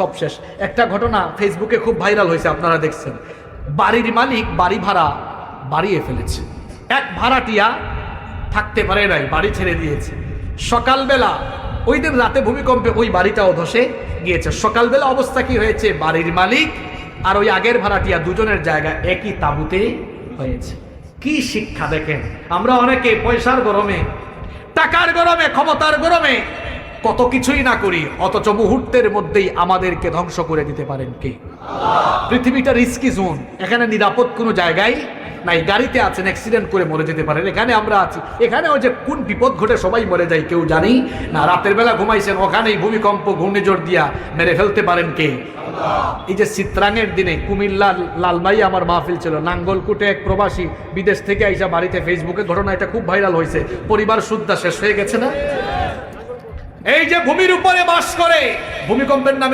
সব শেষ। একটা ঘটনা ফেসবুকে খুব ভাইরাল হয়েছে, আপনারা দেখছেন। বাড়ির মালিক বাড়ি ভাড়া বাড়িয়ে ফেলেছে। এক ভাড়াটিয়া থাকতে পারে নাই, বাড়ি ছেড়ে দিয়েছে। সকালবেলা ওই দিন রাতে ভূমিকম্পে ওই বাড়িটাও ধসে গিয়েছে। সকালবেলা অবস্থা কি হয়েছে, বাড়ির মালিক আর ওই আগের ভাড়াটিয়া দুজনের জায়গা একই তাঁবুতে হয়েছে। কি শিক্ষা দেখেন! আমরা অনেকে পয়সার গরমে, টাকার গরমে, ক্ষমতার গরমে কত কিছুই না করি, অথচ মুহূর্তের মধ্যেই আমাদেরকে ধ্বংস করে দিতে পারেন কে? পৃথিবীটা রিস্কি জোন, এখানে নিরাপদ কোনো জায়গায় নাই। গাড়িতে আছেন, অ্যাক্সিডেন্ট করে মরে যেতে পারেন, এখানে আমরা আছি, এখানেও যে কোন বিপদ ঘটে সবাই মরে যায় কেউ জানি না। রাতের বেলা ঘুমাইছেন, ওখানেই ভূমিকম্প ঘূর্ণিঝড় দিয়া মেরে ফেলতে পারেন কে? এই যে চিত্রাঙ্গের দিনে কুমিল্লা লালমাই আমার মাহফিল ছিল, নাঙ্গলকুটে এক প্রবাসী বিদেশ থেকে আইসা বাড়িতে ফেসবুকে ঘটনা এটা খুব ভাইরাল হয়েছে, পরিবার সুদ্ধা শেষ হয়ে গেছে না। এই যে ভূমির উপরে বাস করে, ভূমিকম্পের নামে